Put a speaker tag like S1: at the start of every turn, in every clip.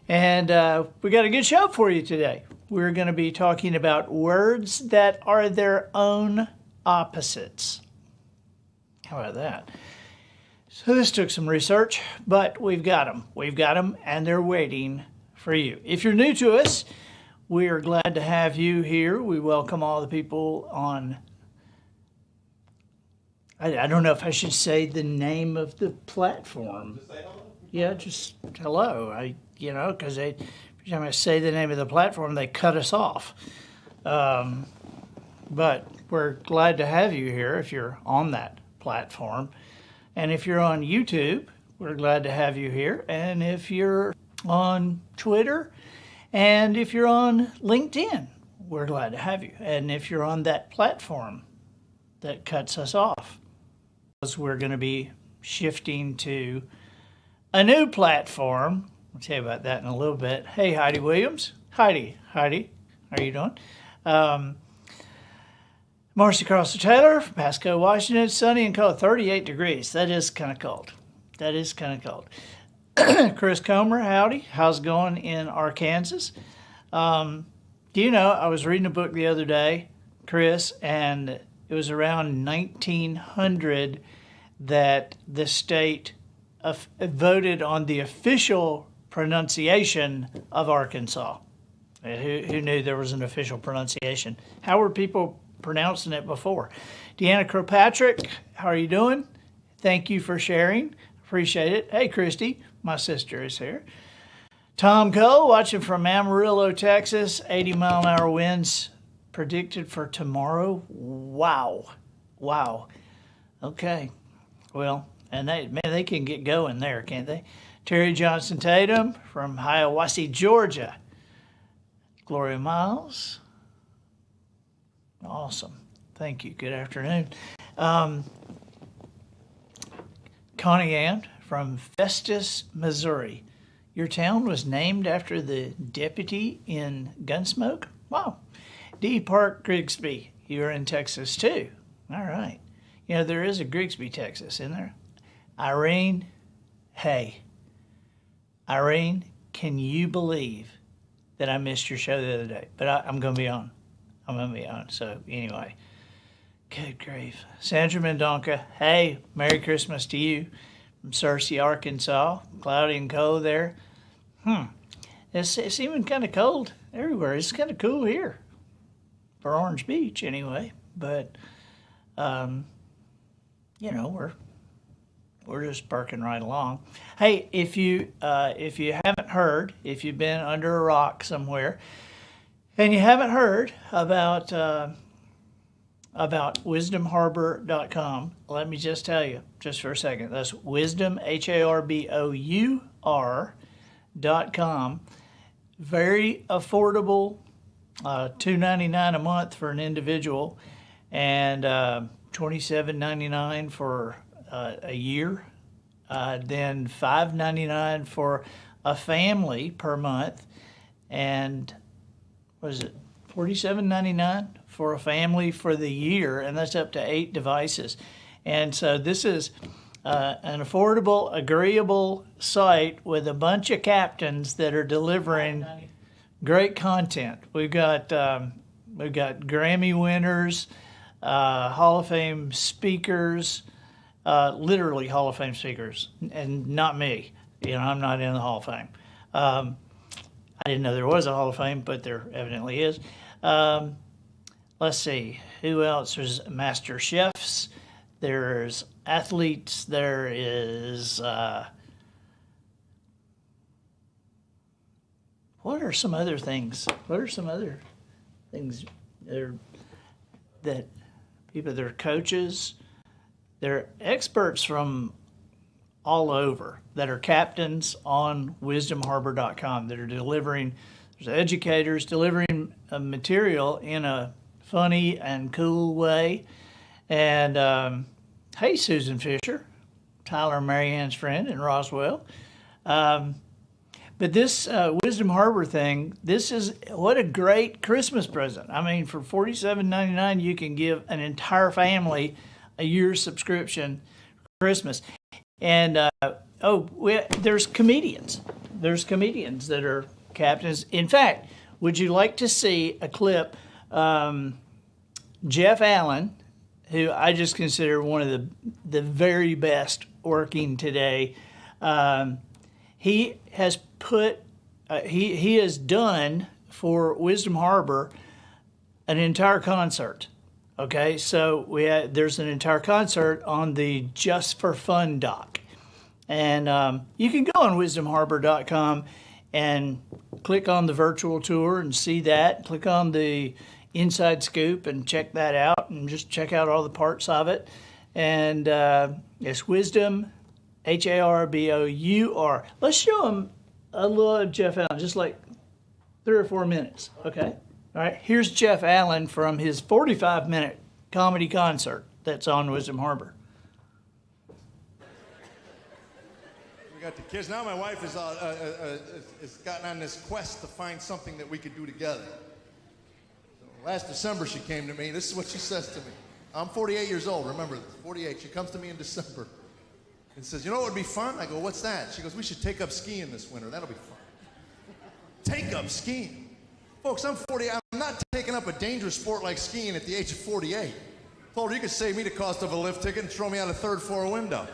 S1: And we got a good show for you today. We're going to be talking about words that are their own opposites. How about that? So this took some research, but we've got them. We've got them, and they're waiting for you. If you're new to us, we are glad to have you here. We welcome all the people on, I don't know if I should say the name of the platform. Yeah, just hello. Because every time I say the name of the platform, they cut us off. But we're glad to have you here if you're on that platform. And if you're on YouTube, we're glad to have you here. And if you're on Twitter, and if you're on LinkedIn, we're glad to have you. And if you're on that platform that cuts us off, we're going to be shifting to a new platform. I'll tell you about that in a little bit. Hey, Heidi Williams. Heidi, how are you doing? Marcy Carlson Taylor from Pasco, Washington. Sunny and cold, 38 degrees. That is kind of cold. Chris Comer, howdy. How's it going in Arkansas? Do you know, I was reading a book the other day, Chris, and it was around 1900 that the state voted on the official pronunciation of Arkansas. Who knew there was an official pronunciation? How were people pronouncing it before? Deanna Kirkpatrick, how are you doing? Thank you for sharing. Appreciate it. Hey, Christy, my sister is here. Tom Cole, watching from Amarillo, Texas. 80-mile-an-hour winds predicted for tomorrow. Wow. Okay. Well, and they can get going there, can't they? Terry Johnson Tatum from Hiawassee, Georgia. Gloria Miles. Awesome. Thank you. Good afternoon. Connie Ann from Festus, Missouri. Your town was named after the deputy in Gunsmoke? Wow. D. Park Grigsby. You're in Texas too. All right. You know, there is a Grigsby, Texas, isn't there? Irene, hey. Irene, can you believe that I missed your show the other day? But I'm going to be on. So anyway, good grief. Sandra Mendonca, hey, Merry Christmas to you from Searcy, Arkansas. Cloudy and cold there. It's even kind of cold everywhere. It's kind of cool here for Orange Beach anyway. But, we're just barking right along. Hey, if you haven't heard, if you've been under a rock somewhere, and you haven't heard about wisdomharbor.com, let me just tell you, just for a second, that's wisdom, HARBOUR.com. Very affordable, $2.99 a month for an individual, and $27.99 for a year, then $5.99 for a family per month, and what is it, $47.99 for a family for the year, and that's up to 8 devices. And so this is an affordable, agreeable site with a bunch of captains that are delivering great content. We've got Grammy winners, Hall of Fame speakers, literally Hall of Fame speakers, and not me. I'm not in the Hall of Fame. I didn't know there was a Hall of Fame, but there evidently is. Let's see, who else? There's master chefs, there's athletes, there is, what are some other things that people, they're coaches, they're experts from all over that are captains on wisdomharbor.com that are delivering, there's educators delivering material in a funny and cool way. And hey, Susan Fisher, Tyler and Marianne's friend in Roswell. But this Wisdom Harbor thing, this is, what a great Christmas present. I mean, for $47.99, you can give an entire family a year's subscription for Christmas. And, there's comedians. there's comedians that are captains. In fact, would you like to see a clip? Jeff Allen, who I just consider one of the very best working today, he has put he has done for Wisdom Harbor an entire concert. Okay, so there's an entire concert on the Just for Fun doc, and you can go on wisdomharbor.com and click on the virtual tour and see that. Click on the Inside Scoop and check that out, and just check out all the parts of it. And it's Wisdom, Harbour. Let's show them a little of Jeff Allen, just like 3 or 4 minutes. Okay. All right. Here's Jeff Allen from his 45-minute comedy concert that's on Wisdom Harbor.
S2: We got the kids. Now my wife has gotten on this quest to find something that we could do together. Last December, she came to me. This is what she says to me. I'm 48 years old. Remember this, 48. She comes to me in December and says, you know what would be fun? I go, what's that? She goes, we should take up skiing this winter. That'll be fun. Take up skiing. Folks, I'm 40. I'm not taking up a dangerous sport like skiing at the age of 48. Told her you could save me the cost of a lift ticket and throw me out a third-floor window.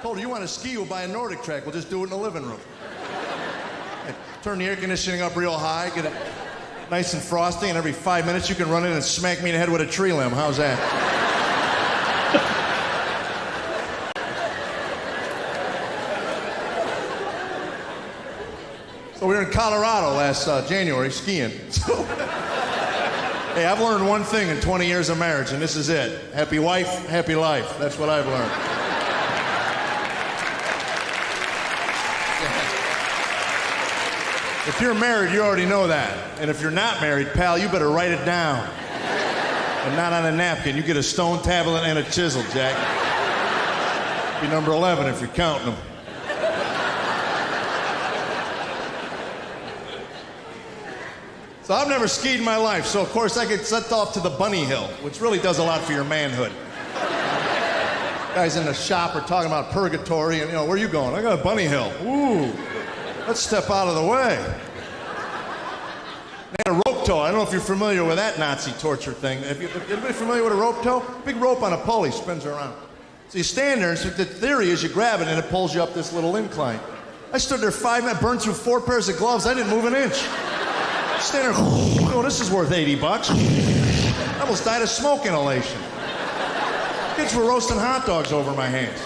S2: Told her you want to ski, we'll buy a Nordic track. We'll just do it in the living room. And turn the air conditioning up real high, get it nice and frosty, and every 5 minutes you can run in and smack me in the head with a tree limb. How's that? So we were in Colorado last January skiing. So, hey, I've learned one thing in 20 years of marriage, and this is it. Happy wife, happy life. That's what I've learned. If you're married, you already know that. And if you're not married, pal, you better write it down. And not on a napkin. You get a stone tablet and a chisel, Jack. Be number 11 if you're counting them. So I've never skied in my life, so of course I get sent off to the Bunny Hill, which really does a lot for your manhood. Guys in the shop are talking about purgatory, and where are you going? I got a Bunny Hill. Ooh. Let's step out of the way. They had a rope tow. I don't know if you're familiar with that Nazi torture thing. Anybody familiar with a rope tow? Big rope on a pulley spins around. So you stand there, and so the theory is you grab it, and it pulls you up this little incline. I stood there 5 minutes, burned through 4 pairs of gloves. I didn't move an inch. Stand there, oh, this is worth $80. I almost died of smoke inhalation. Kids were roasting hot dogs over my hands.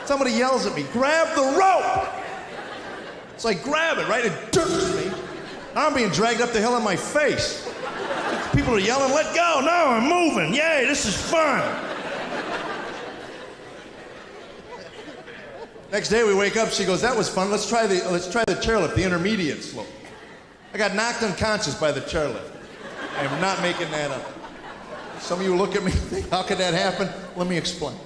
S2: Somebody yells at me, grab the rope! So I grab it, right? It jerks me. I'm being dragged up the hill on my face. People are yelling, let go. No, I'm moving. Yay, this is fun. Next day we wake up, she goes, that was fun. Let's try the chairlift, the intermediate slope. I got knocked unconscious by the chairlift. I am not making that up. Some of you look at me and think, how could that happen? Let me explain.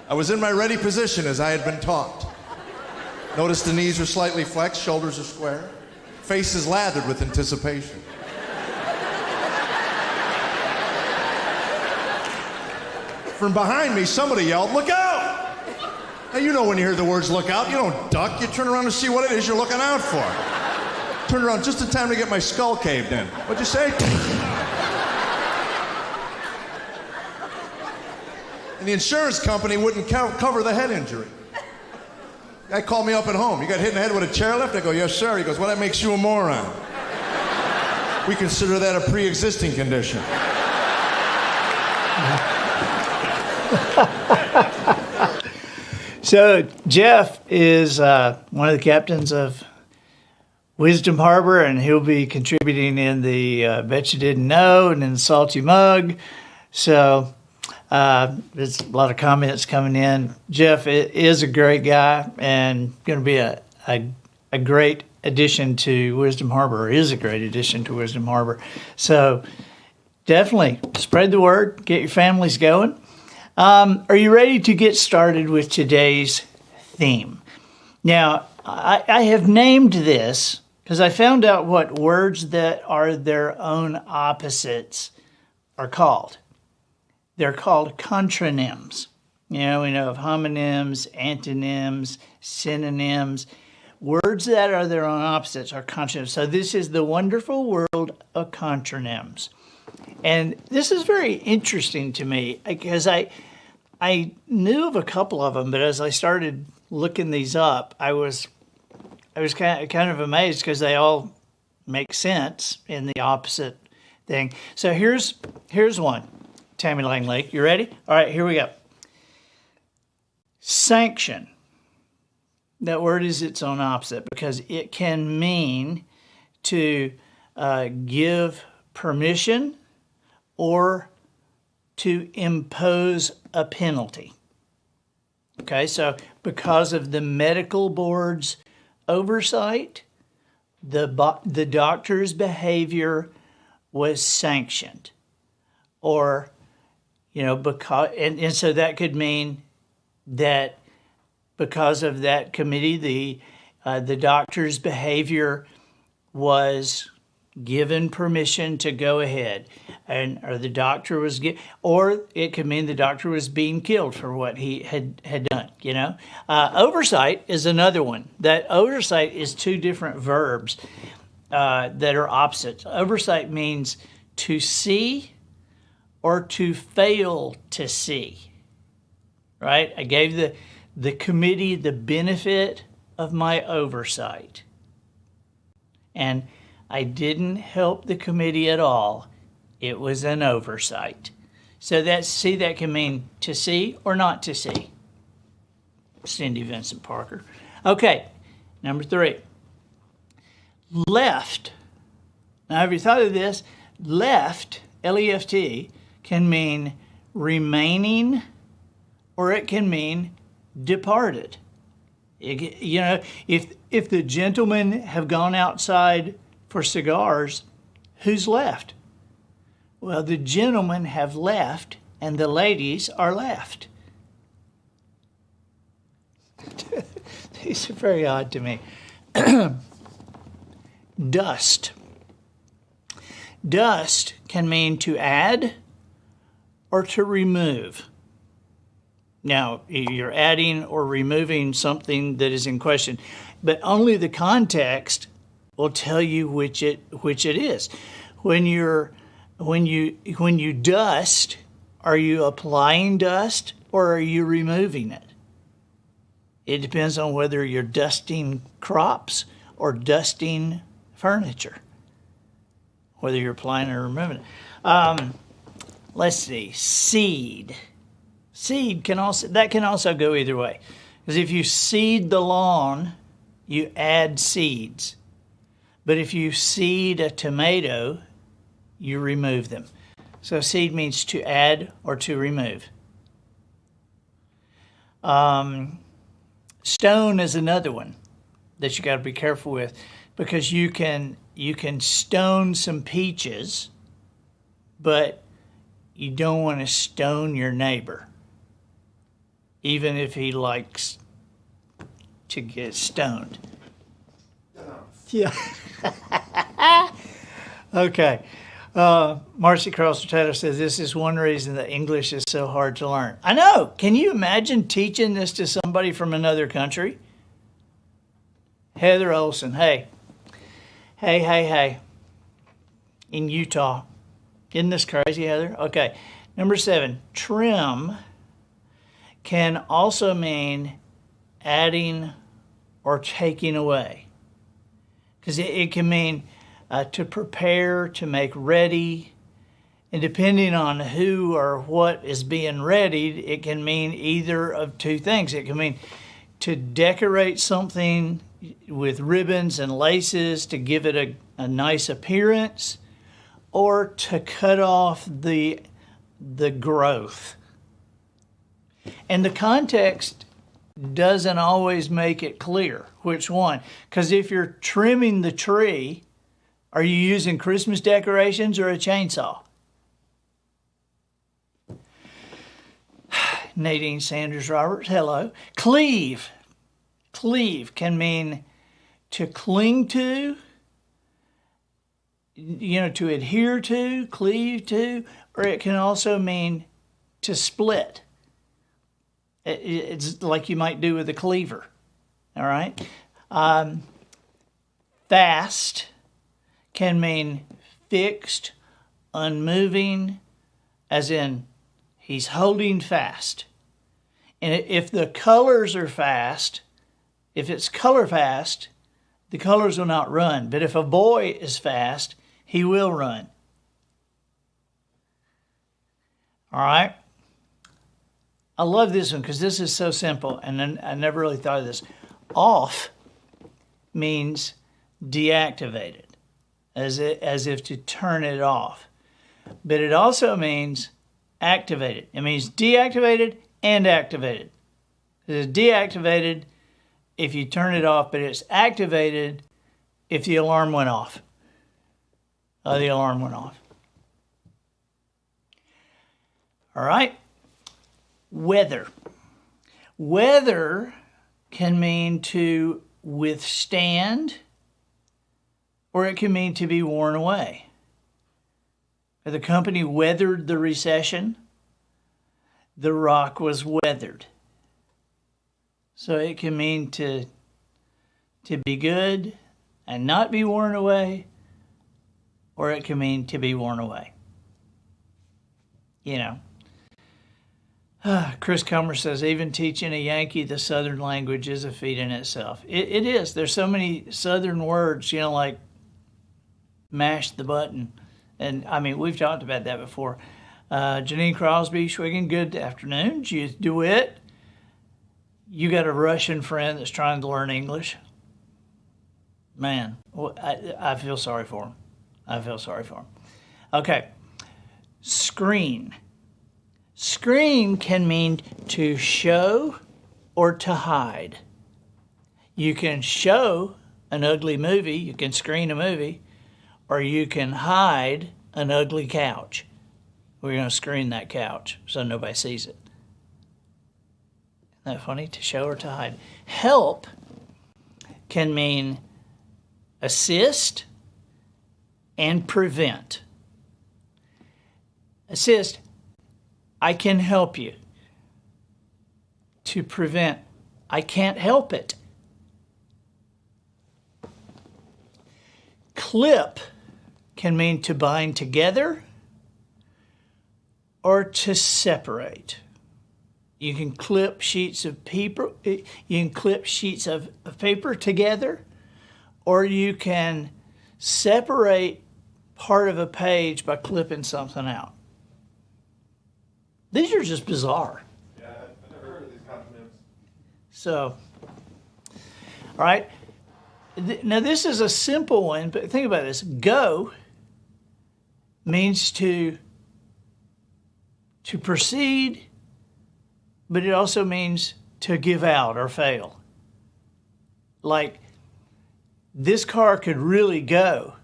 S2: I was in my ready position as I had been taught. Notice the knees are slightly flexed, shoulders are square. Face is lathered with anticipation. From behind me, somebody yelled, look out! Now, you know when you hear the words look out, you don't duck, you turn around to see what it is you're looking out for. Turned around just in time to get my skull caved in. What'd you say? And the insurance company wouldn't cover the head injury. Guy called me up at home. You got hit in the head with a chairlift? I go, yes, sir. He goes, well, that makes you a moron. We consider that a pre-existing condition.
S1: So Jeff is one of the captains of Wisdom Harbor, and he'll be contributing in the Bet You Didn't Know and in the Salty Mug. So there's a lot of comments coming in. Jeff is a great guy and going to be a great addition to Wisdom Harbor, or is a great addition to Wisdom Harbor. So definitely spread the word, get your families going. Are you ready to get started with today's theme? Now, I have named this because I found out what words that are their own opposites are called. They're called contronyms. We know of homonyms, antonyms, synonyms. Words that are their own opposites are contronyms. So this is the wonderful world of contronyms. And this is very interesting to me because I knew of a couple of them, but as I started looking these up, I was kind of amazed because they all make sense in the opposite thing. So here's one. Tammy Langley, you ready? All right, here we go. Sanction. That word is its own opposite because it can mean to give permission or to impose a penalty. Okay, so because of the medical board's oversight, the doctor's behavior was sanctioned. Or, because, and so that could mean that because of that committee, the doctor's behavior was given permission to go ahead, or the doctor was or it could mean the doctor was being killed for what he had done. Oversight is another one. That oversight is two different verbs that are opposites. Oversight means to see or to fail to see. Right? I gave the committee the benefit of my oversight. And I didn't help the committee at all. It was an oversight. So that can mean to see or not to see. Cindy Vincent Parker. Okay, number 3. Left. Now, have you thought of this? Left, L-E-F-T, can mean remaining or it can mean departed. If the gentlemen have gone outside for cigars, who's left? Well, the gentlemen have left and the ladies are left. These are very odd to me. Dust. Dust can mean to add or to remove. Now, you're adding or removing something that is in question, but only the context will tell you which it is. When you dust, are you applying dust or are you removing it? It depends on whether you're dusting crops or dusting furniture, whether you're applying or removing it. Let's see, seed. Seed can also go either way. Because if you seed the lawn, you add seeds. But if you seed a tomato, you remove them. So seed means to add or to remove. Stone is another one that you got to be careful with because you can stone some peaches, but you don't want to stone your neighbor, even if he likes to get stoned. Yeah. Okay. Marcy Crosser Taylor says this is one reason that English is so hard to learn. I know. Can you imagine teaching this to somebody from another country? Heather Olson. Hey. In Utah. Isn't this crazy, Heather? Okay. Number 7. Trim can also mean adding or taking away. Because it can mean to prepare, to make ready. And depending on who or what is being readied, it can mean either of two things. It can mean to decorate something with ribbons and laces to give it a nice appearance, or to cut off the growth. And the context doesn't always make it clear which one. Because if you're trimming the tree, are you using Christmas decorations or a chainsaw? Nadine Sanders Roberts, hello. Cleave. Cleave can mean to cling to, to adhere to, cleave to, or it can also mean to split. It's like you might do with a cleaver. All right. Fast can mean fixed, unmoving, as in he's holding fast. And if the colors are fast, if it's color fast, the colors will not run. But if a boy is fast, he will run. All right? I love this one because this is so simple, and I never really thought of this. Off means deactivated, as if to turn it off. But it also means activated. It means deactivated and activated. It's deactivated if you turn it off, but it's activated if the alarm went off. The alarm went off. All right. Weather. Weather can mean to withstand, or it can mean to be worn away. The company weathered the recession. The rock was weathered. So it can mean to be good and not be worn away, or it can mean to be worn away. You know. Chris Comer says, even teaching a Yankee the Southern language is a feat in itself. It is. There's so many Southern words, like mash the button. And, I mean, we've talked about that before. Janine Crosby, Schwigan, good afternoon. You DeWitt, you got a Russian friend that's trying to learn English. Man, I feel sorry for him. I feel sorry for him. Okay. Screen. Screen can mean to show or to hide. You can show an ugly movie, you can screen a movie, or you can hide an ugly couch. We're going to screen that couch so nobody sees it. Isn't that funny? To show or to hide. Help can mean assist and prevent. Assist, I can help you. To prevent, I can't help it. Clip can mean to bind together or to separate. You can clip sheets of paper. You can clip sheets of paper together, or you can separate part of a page by clipping something out. These are just bizarre.
S3: Yeah, I've never heard of these contronyms.
S1: So, all right. Now, this is a simple one, but think about this. Go means to proceed, but it also means to give out or fail. Like, this car could really go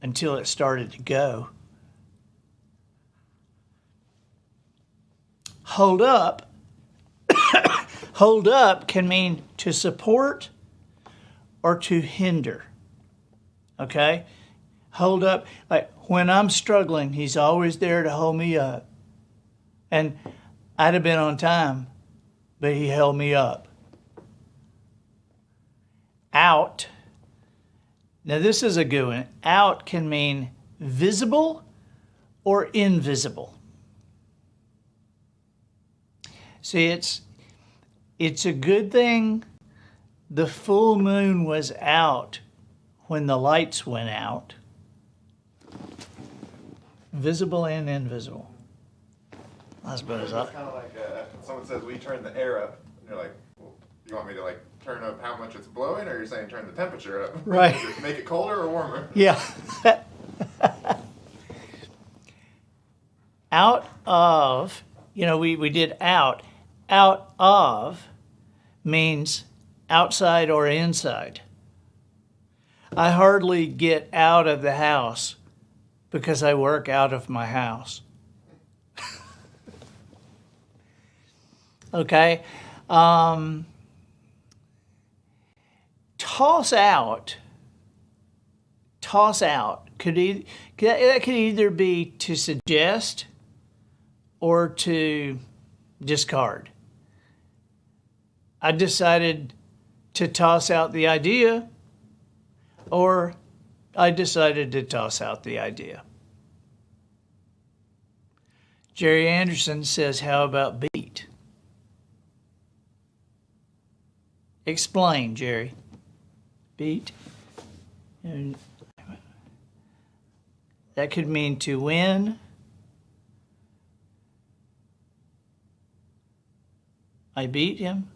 S1: until it started to go. Hold up. Hold up can mean to support or to hinder. Okay? Hold up. Like, when I'm struggling, he's always there to hold me up. And I'd have been on time, but he held me up. Out. Now, this is a good one. Out can mean visible or invisible. See, it's a good thing the full moon was out when the lights went out. Visible and invisible. That's about as
S3: It's kind of like when someone says, we turn the air up. And you're like, well, you want me to turn up how much it's blowing, or you're saying turn the temperature up?
S1: Right.
S3: Make it colder or warmer?
S1: Yeah. Out of, we did out. Out of means outside or inside. I hardly get out of the house because I work out of my house. Okay. Toss out. Toss out that could either be to suggest or to discard. I decided to toss out the idea, or I decided to toss out the idea. Jerry Anderson says, how about beat? Explain, Jerry. Beat. And that could mean to win. I beat him.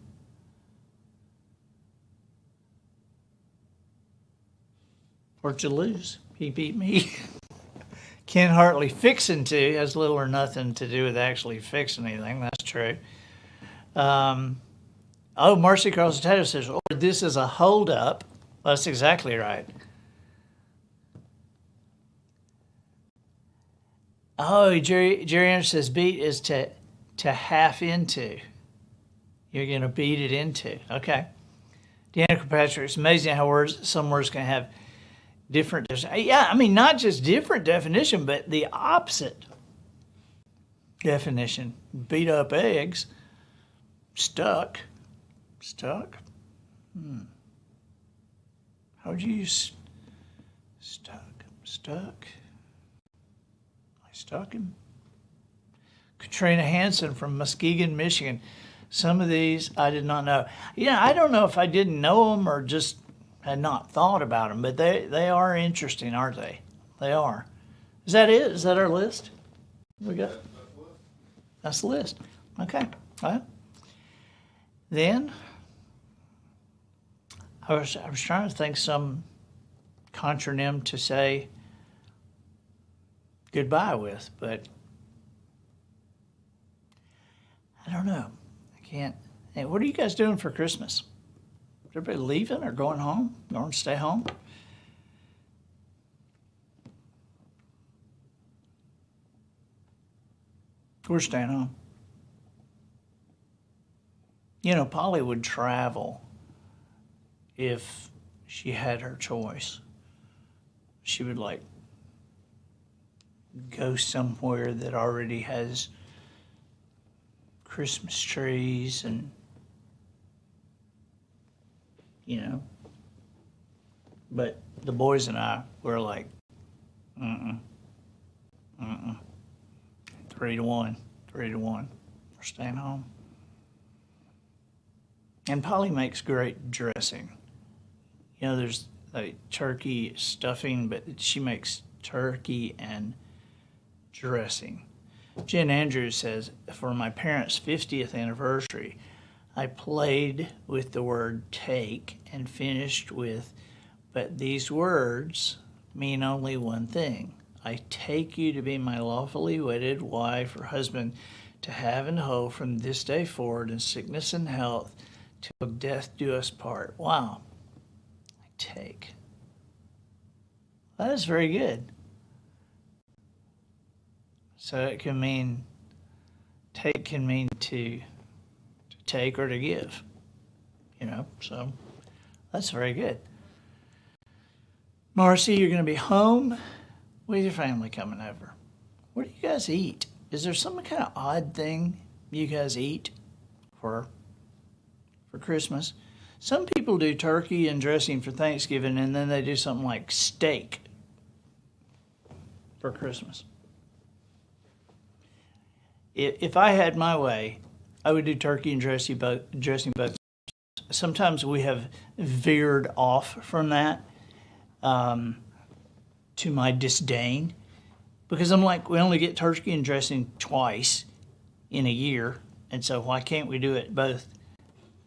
S1: Or to lose. He beat me. Ken Hartley, fixing to has little or nothing to do with actually fixing anything. That's true. Marcy Carlson Taylor says, this is a hold-up. That's exactly right. Oh, Jerry Anderson says beat is to half into. You're going to beat it into. Okay. Deanna Kirkpatrick, it's amazing how some words can have different. Yeah, I mean, not just different definition, but the opposite definition. Beat up eggs. Stuck. How would you use stuck? I stuck him. Katrina Hansen from Muskegon, Michigan. Some of these I did not know. Yeah, I don't know if I didn't know them or just had not thought about them, but they are interesting, aren't they? They are. Is that it? Is that our list? We got. That's the list. Okay. All right. Then I was trying to think some contronym to say goodbye with, but I don't know. I can't. Hey, what are you guys doing for Christmas? Is everybody leaving or going home? Going to stay home? We're staying home. You know, Polly would travel if she had her choice. She would like go somewhere that already has Christmas trees and, you know. But the boys and I were like, 3-1. We're staying home. And Polly makes great dressing. You know, there's like turkey stuffing, but she makes turkey and dressing. Jen Andrews says, for my parents' 50th anniversary, I played with the word take and finished with, but these words mean only one thing. I take you to be my lawfully wedded wife or husband, to have and hold from this day forward in sickness and health, till death do us part. Wow. I take. That is very good. So it can mean, take can mean to take or to give. You know, so that's very good. Marcy, you're going to be home with your family coming over. What do you guys eat? Is there some kind of odd thing you guys eat for Christmas? Some people do turkey and dressing for Thanksgiving, and then they do something like steak for Christmas. If I had my way, I would do turkey and dressing both. Sometimes we have veered off from that to my disdain, because I'm like, we only get turkey and dressing twice in a year, and so why can't we do it both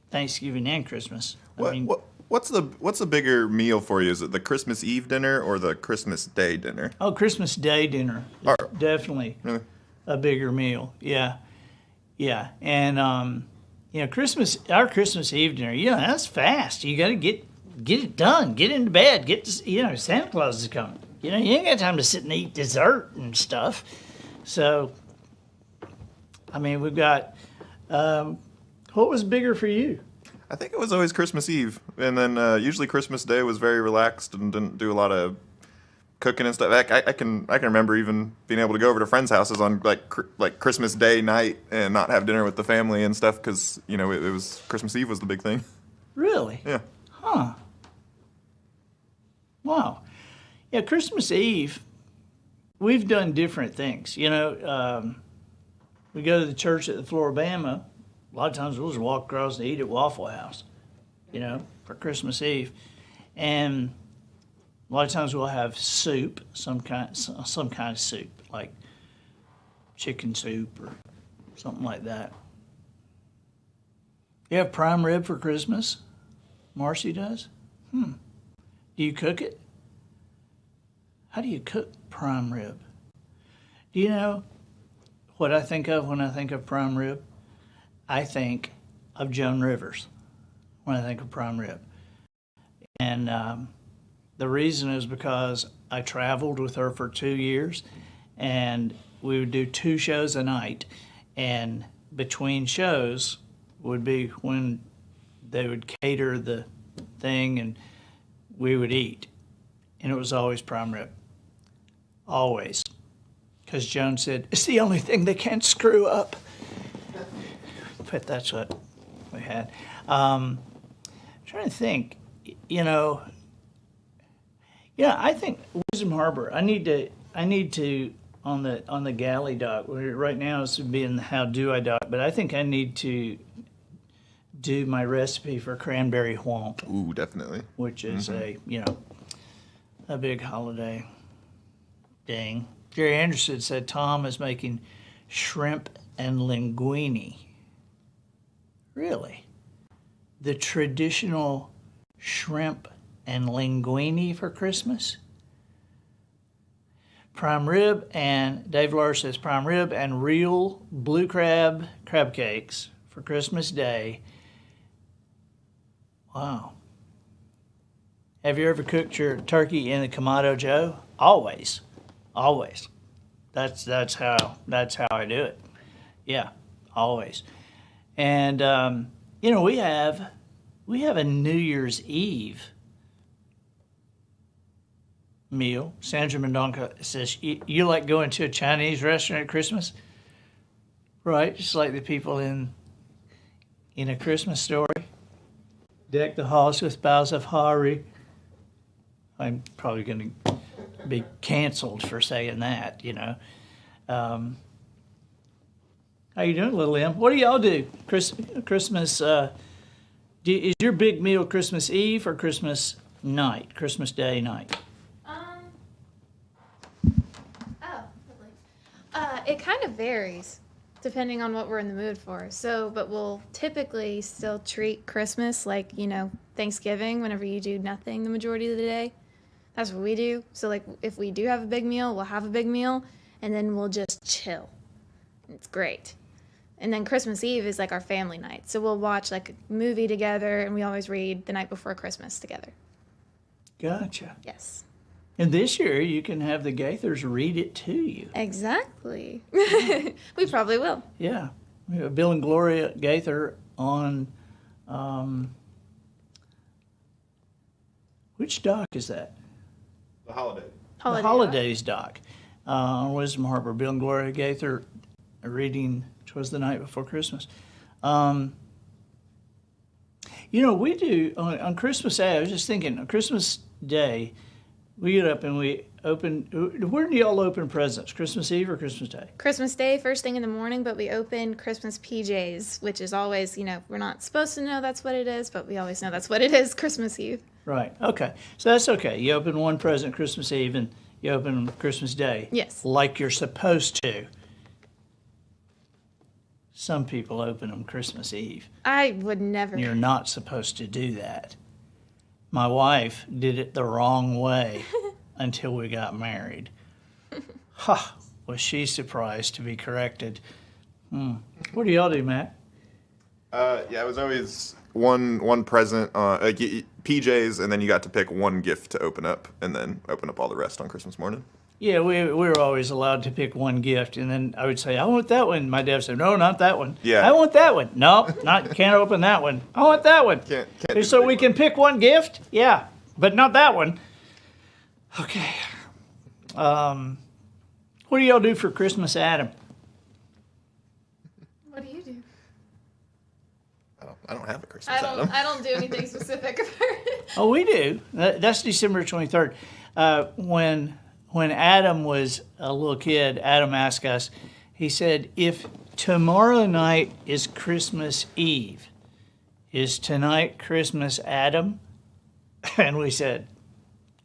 S1: Thanksgiving and Christmas?
S3: What's the bigger meal for you? Is it the Christmas Eve dinner or the Christmas Day dinner?
S1: Oh, Christmas Day dinner is definitely a bigger meal. Yeah, and our Christmas Eve dinner, that's fast. You got to get it done, get into bed, Santa Claus is coming. You ain't got time to sit and eat dessert and stuff. So, I mean, we've got. What was bigger for you?
S3: I think it was always Christmas Eve, and then usually Christmas Day was very relaxed and didn't do a lot of cooking and stuff. I can remember even being able to go over to friends' houses on like Christmas Day night and not have dinner with the family and stuff because it was Christmas Eve was the big thing.
S1: Really?
S3: Yeah.
S1: Huh. Wow. Yeah, Christmas Eve, we've done different things. We go to the church at the Floribama. A lot of times we'll just walk across and eat at Waffle House, for Christmas Eve. And a lot of times we'll have soup, some kind of soup, like chicken soup or something like that. You have prime rib for Christmas? Marcy does? Do you cook it? How do you cook prime rib? Do you know what I think of when I think of prime rib? I think of Joan Rivers when I think of prime rib. And the reason is because I traveled with her for 2 years, and we would do 2 shows a night. And between shows would be when they would cater the thing and we would eat. And it was always prime rib. Always. Because Joan said, it's the only thing they can't screw up. But that's what we had. I'm trying to think, I think Wisdom Harbor, I need to on the galley dock, right now it's being the how do I dock, but I think I need to do my recipe for cranberry whomp.
S3: Ooh, definitely.
S1: Which is a big holiday thing. Jerry Anderson said Tom is making shrimp and linguine. Really? The traditional shrimp and linguine for Christmas? Prime rib, and Dave Lawler says prime rib and real blue crab cakes for Christmas Day. Wow. Have you ever cooked your turkey in the Kamado Joe? Always. That's how I do it. Yeah, always. And we have a New Year's Eve meal. Sandra Mendonca says, you like going to a Chinese restaurant at Christmas? Right, just like the people in A Christmas Story. Deck the halls with boughs of holly. I'm probably going to be canceled for saying that, How you doing, little M? What do y'all do? Christmas, is your big meal Christmas Eve or Christmas night, Christmas Day night?
S4: It kind of varies depending on what we're in the mood for. But we'll typically still treat Christmas like, Thanksgiving whenever you do nothing the majority of the day. That's what we do. So, if we do have a big meal, we'll have a big meal, and then we'll just chill. It's great. And then Christmas Eve is our family night. So we'll watch a movie together, and we always read the night before Christmas together.
S1: Gotcha.
S4: Yes.
S1: And this year you can have the Gaithers read it to you.
S4: Exactly. We probably will.
S1: Yeah. We have Bill and Gloria Gaither on, which dock is that?
S3: The holiday.
S1: The Holidays dock. On Wisdom Harbor. Bill and Gloria Gaither reading "'Twas the Night Before Christmas." We do, on Christmas Day, I was just thinking, on Christmas Day, we get up and we open, where do y'all open presents? Christmas Eve or Christmas Day?
S4: Christmas Day, first thing in the morning, but we open Christmas PJs, which is always, we're not supposed to know that's what it is, but we always know that's what it is, Christmas Eve.
S1: Right, okay. So that's okay. You open one present Christmas Eve and you open them Christmas Day.
S4: Yes.
S1: Like you're supposed to. Some people open them Christmas Eve.
S4: I would never.
S1: You're not supposed to do that. My wife did it the wrong way until we got married. Was she surprised to be corrected? What do y'all do, Matt?
S3: It was always one present, PJs, and then you got to pick one gift to open up, and then open up all the rest on Christmas morning.
S1: Yeah, we were always allowed to pick one gift, and then I would say, I want that one. My dad would say, no, not that one.
S3: Yeah.
S1: I want that one. No, can't open that one. I want that one.
S3: Can't do
S1: So
S3: the
S1: we
S3: big
S1: can
S3: one.
S1: pick one gift? Yeah, but not that one. Okay. What do y'all do for Christmas, Adam?
S4: What do you do?
S3: I don't have a Christmas Adam.
S4: I don't do anything specific.
S1: Oh, we do. That's December 23rd. When Adam was a little kid, Adam asked us, he said, if tomorrow night is Christmas Eve, is tonight Christmas Adam? And we said,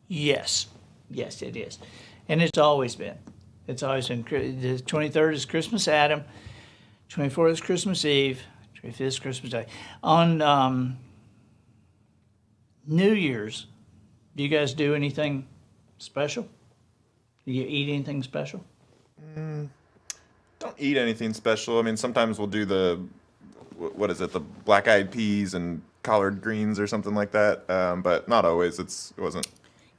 S1: yes. Yes, it is. And it's always been. It's always been. The 23rd is Christmas Adam. 24th is Christmas Eve. 25th is Christmas Day. On New Year's, do you guys do anything special? Do you eat anything special?
S3: Don't eat anything special. I mean, sometimes we'll do the the black-eyed peas and collard greens or something like that. But not always. It wasn't.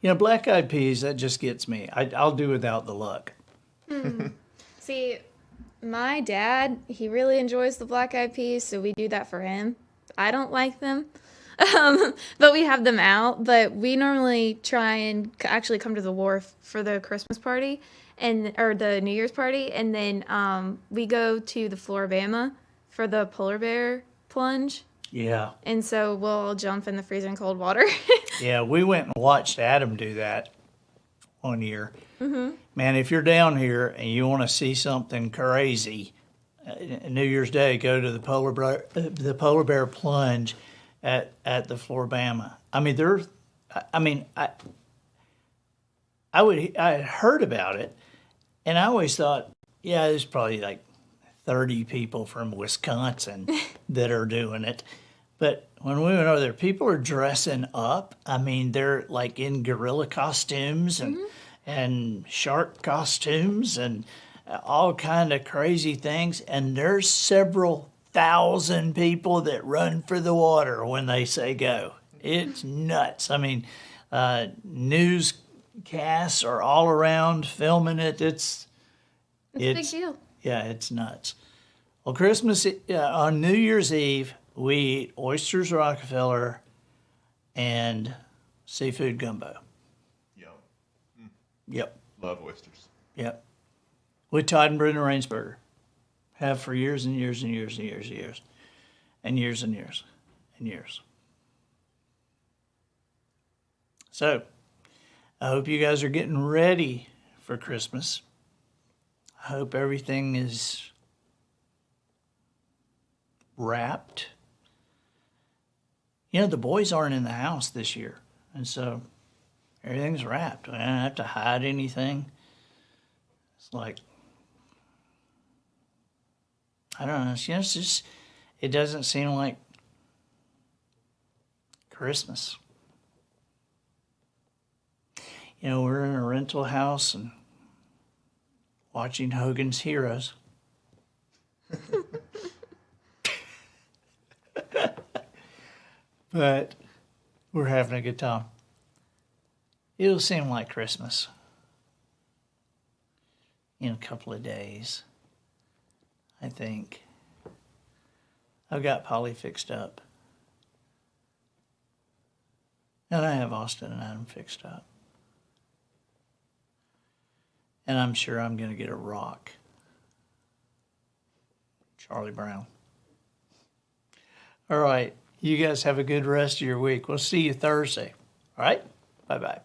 S1: Black-eyed peas, that just gets me. I'll do without the luck.
S4: See, my dad, he really enjoys the black-eyed peas, so we do that for him. I don't like them, but we have them out. But we normally try and actually come to the wharf for the Christmas party or the New Year's party, and then we go to the Floribama for the polar bear plunge.
S1: Yeah.
S4: And so we'll jump in the freezing cold water.
S1: Yeah, we went and watched Adam do that one year. Mm-hmm. Man, if you're down here and you want to see something crazy, New Year's Day, go to the polar bear plunge at the Floribama. I mean, I had heard about it, and I always thought, yeah, there's probably like 30 people from Wisconsin that are doing it. But when we went over there, people are dressing up. I mean, they're like in gorilla costumes and shark costumes and all kind of crazy things. And there's several thousand people that run for the water when they say go. It's nuts. I mean, newscasts are all around filming it. It's
S4: a big deal.
S1: Yeah, it's nuts. Well, on New Year's Eve, we eat oysters Rockefeller and seafood gumbo.
S3: Yum.
S1: Yep.
S3: Love oysters.
S1: Yep. With Todd and Brenda Rainsberger. Have for years and years and years and years and years. And years and years and years. So, I hope you guys are getting ready for Christmas. I hope everything is wrapped. The boys aren't in the house this year, and so everything's wrapped. I don't have to hide anything. It's like, I don't know. It's just, it doesn't seem like Christmas. We're in a rental house and watching Hogan's Heroes. But we're having a good time. It'll seem like Christmas in a couple of days, I think. I've got Polly fixed up. And I have Austin and Adam fixed up. And I'm sure I'm going to get a rock. Charlie Brown. All right. You guys have a good rest of your week. We'll see you Thursday. All right? Bye-bye.